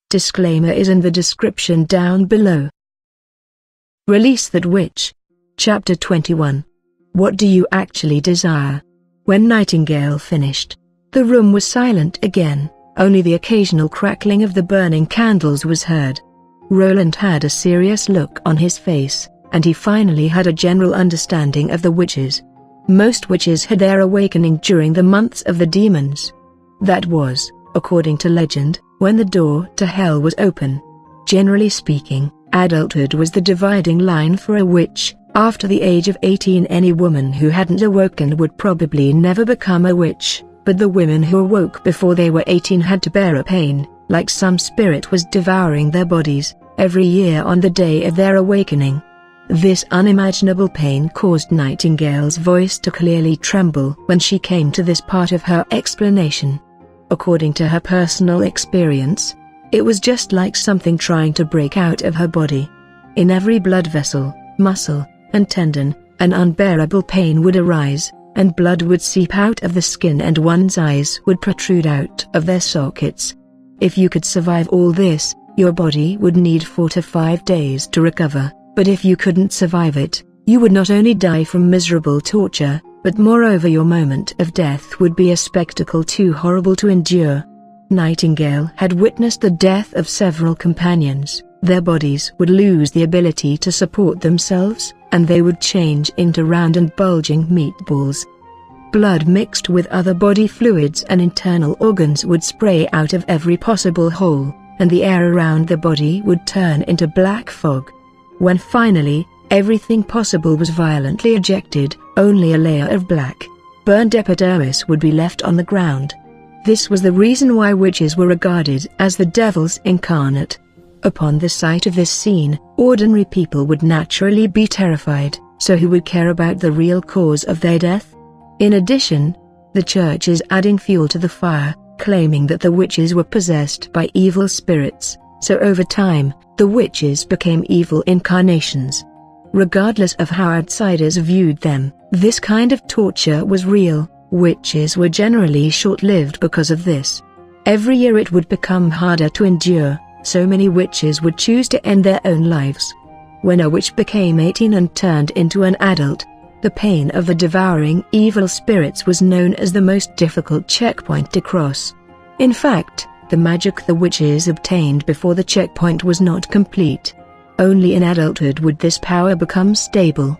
Disclaimer is in the description down below. Release that witch. Chapter 21. What do you actually desire? When Nightingale finished, the room was silent again, only the occasional crackling of the burning candles was heard. Roland had a serious look on his face, and he finally had a general understanding of the witches. Most witches had their awakening during the months of the demons. That was, according to legend, when the door to hell was open. Generally speaking, adulthood was the dividing line for a witch. After the age of 18, any woman who hadn't awoken would probably never become a witch, but the women who awoke before they were 18 had to bear a pain, like some spirit was devouring their bodies, every year on the day of their awakening. This unimaginable pain caused Nightingale's voice to clearly tremble when she came to this part of her explanation. According to her personal experience, it was just like something trying to break out of her body. In every blood vessel, muscle, and tendon, an unbearable pain would arise, and blood would seep out of the skin and one's eyes would protrude out of their sockets. If you could survive all this, your body would need 4 to 5 days to recover, but if you couldn't survive it, you would not only die from miserable torture, but moreover your moment of death would be a spectacle too horrible to endure. Nightingale had witnessed the death of several companions. Their bodies would lose the ability to support themselves, and they would change into round and bulging meatballs. Blood mixed with other body fluids and internal organs would spray out of every possible hole, and the air around the body would turn into black fog. When finally, everything possible was violently ejected, only a layer of black, burned epidermis would be left on the ground. This was the reason why witches were regarded as the devil's incarnate. Upon the sight of this scene, ordinary people would naturally be terrified, so who would care about the real cause of their death? In addition, the church is adding fuel to the fire, claiming that the witches were possessed by evil spirits, so over time, the witches became evil incarnations. Regardless of how outsiders viewed them, this kind of torture was real. Witches were generally short-lived because of this. Every year it would become harder to endure, so many witches would choose to end their own lives. When a witch became 18 and turned into an adult, the pain of the devouring evil spirits was known as the most difficult checkpoint to cross. In fact, the magic the witches obtained before the checkpoint was not complete. Only in adulthood would this power become stable.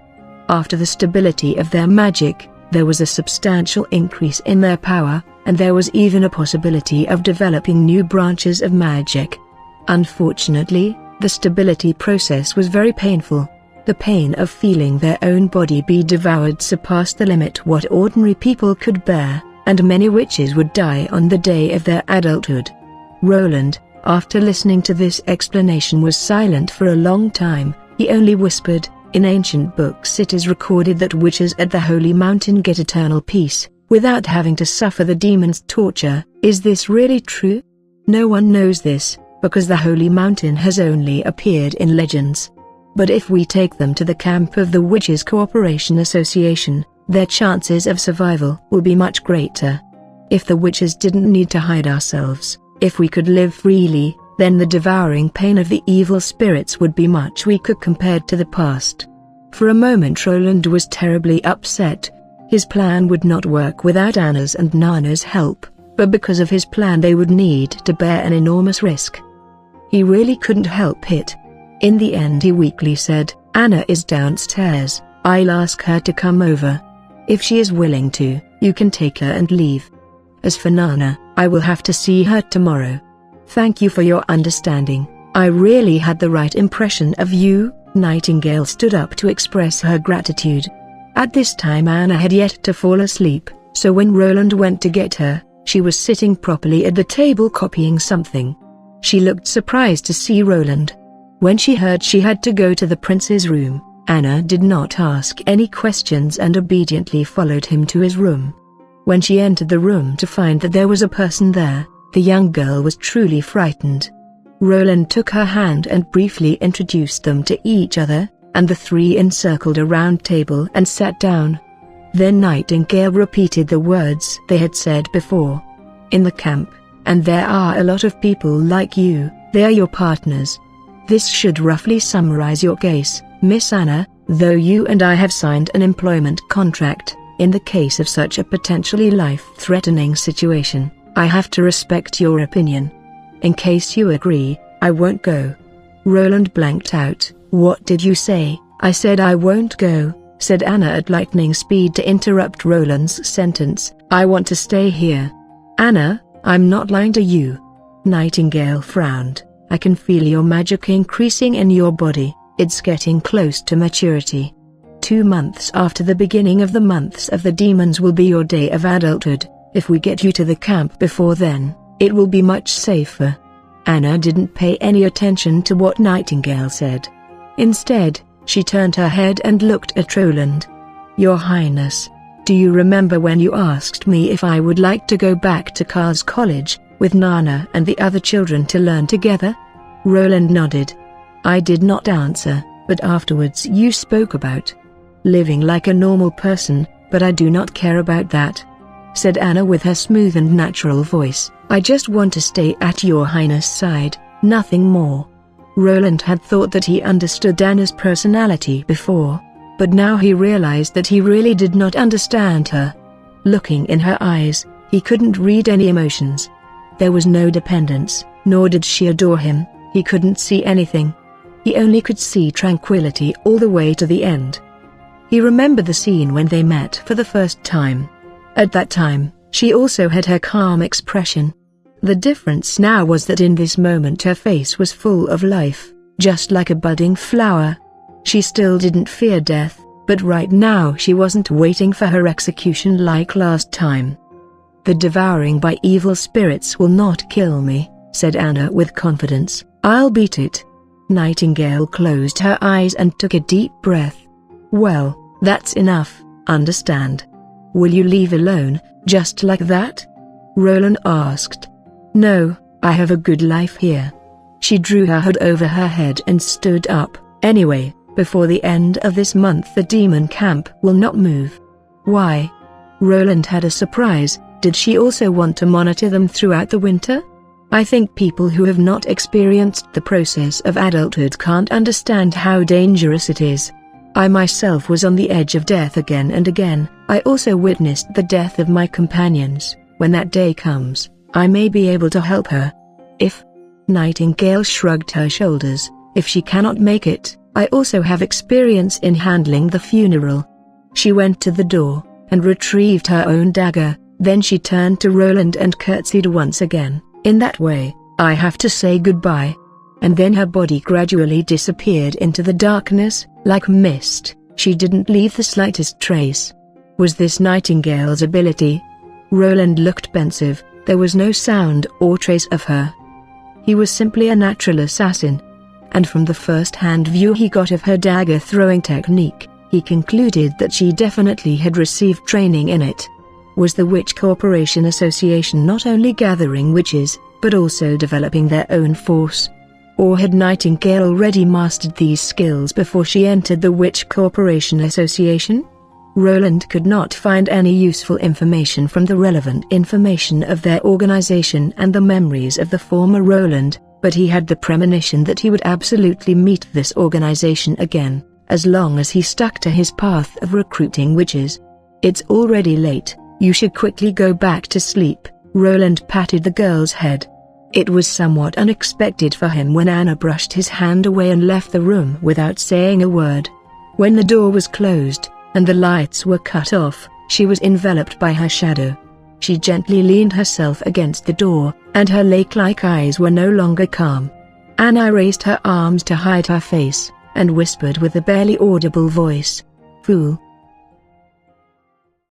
After the stability of their magic, there was a substantial increase in their power, and there was even a possibility of developing new branches of magic. Unfortunately, the stability process was very painful. The pain of feeling their own body be devoured surpassed the limit what ordinary people could bear, and many witches would die on the day of their adulthood. Roland, after listening to this explanation, was silent for a long time. He only whispered, "In ancient books it is recorded that witches at the Holy Mountain get eternal peace, without having to suffer the demon's torture. Is this really true? No one knows this, because the Holy Mountain has only appeared in legends. But if we take them to the camp of the Witches Cooperation Association, their chances of survival will be much greater. If the witches didn't need to hide ourselves, if we could live freely, then the devouring pain of the evil spirits would be much weaker compared to the past." For a moment Roland was terribly upset. His plan would not work without Anna's and Nana's help, but because of his plan they would need to bear an enormous risk. He really couldn't help it. In the end he weakly said, "Anna is downstairs, I'll ask her to come over. If she is willing to, you can take her and leave. As for Nana, I will have to see her tomorrow. Thank you for your understanding. I really had the right impression of you." Nightingale stood up to express her gratitude. At this time Anna had yet to fall asleep, so when Roland went to get her, she was sitting properly at the table copying something. She looked surprised to see Roland. When she heard she had to go to the prince's room, Anna did not ask any questions and obediently followed him to his room. When she entered the room to find that there was a person there, the young girl was truly frightened. Roland took her hand and briefly introduced them to each other, and the three encircled a round table and sat down. Then Nightingale repeated the words they had said before. "In the camp, and there are a lot of people like you, They are your partners. This should roughly summarize your case, Miss Anna. Though you and I have signed an employment contract, in the case of such a potentially life-threatening situation, I have to respect your opinion. In case you agree, I won't go." Roland blanked out. "What did you say?" "I said I won't go," said Anna at lightning speed to interrupt Roland's sentence. "I want to stay here." "Anna, I'm not lying to you." Nightingale frowned. "I can feel your magic increasing in your body. It's getting close to maturity. 2 months after the beginning of the months of the demons will be your day of adulthood. If we get you to the camp before then, it will be much safer." Anna didn't pay any attention to what Nightingale said. Instead, she turned her head and looked at Roland. "Your Highness, do you remember when you asked me if I would like to go back to Carl's college, with Nana and the other children to learn together?" Roland nodded. "I did not answer, but afterwards you spoke about living like a normal person, but I do not care about that," said Anna with her smooth and natural voice. "I just want to stay at your Highness' side, nothing more." Roland had thought that he understood Anna's personality before, but now he realized that he really did not understand her. Looking in her eyes, he couldn't read any emotions. There was no dependence, nor did she adore him. He couldn't see anything. He only could see tranquility all the way to the end. He remembered the scene when they met for the first time. At that time, she also had her calm expression. The difference now was that in this moment her face was full of life, just like a budding flower. She still didn't fear death, but right now she wasn't waiting for her execution like last time. "The devouring by evil spirits will not kill me," said Anna with confidence. "I'll beat it." Nightingale closed her eyes and took a deep breath. "Well, that's enough, understand? Will you leave alone, just like that?" Roland asked. "No, I have a good life here." She drew her hood over her head and stood up. "Anyway, before the end of this month the demon camp will not move." "Why?" Roland had a surprise. Did she also want to monitor them throughout the winter? "I think people who have not experienced the process of adulthood can't understand how dangerous it is. I myself was on the edge of death again and again. I also witnessed the death of my companions. When that day comes, I may be able to help her. If..." Nightingale shrugged her shoulders. "If she cannot make it, I also have experience in handling the funeral." She went to the door, and retrieved her own dagger. Then she turned to Roland and curtsied once again. "In that way, I have to say goodbye." And then her body gradually disappeared into the darkness, like mist. She didn't leave the slightest trace. Was this Nightingale's ability? Roland looked pensive. There was no sound or trace of her. He was simply a natural assassin. And from the first-hand view he got of her dagger-throwing technique, he concluded that she definitely had received training in it. Was the Witch Corporation Association not only gathering witches, but also developing their own force? Or had Nightingale already mastered these skills before she entered the Witch Corporation Association? Roland could not find any useful information from the relevant information of their organization and the memories of the former Roland, but he had the premonition that he would absolutely meet this organization again, as long as he stuck to his path of recruiting witches. "It's already late. You should quickly go back to sleep." Roland patted the girl's head. It was somewhat unexpected for him when Anna brushed his hand away and left the room without saying a word. When the door was closed, and the lights were cut off, she was enveloped by her shadow. She gently leaned herself against the door, and her lake-like eyes were no longer calm. Anna raised her arms to hide her face, and whispered with a barely audible voice, "Fool,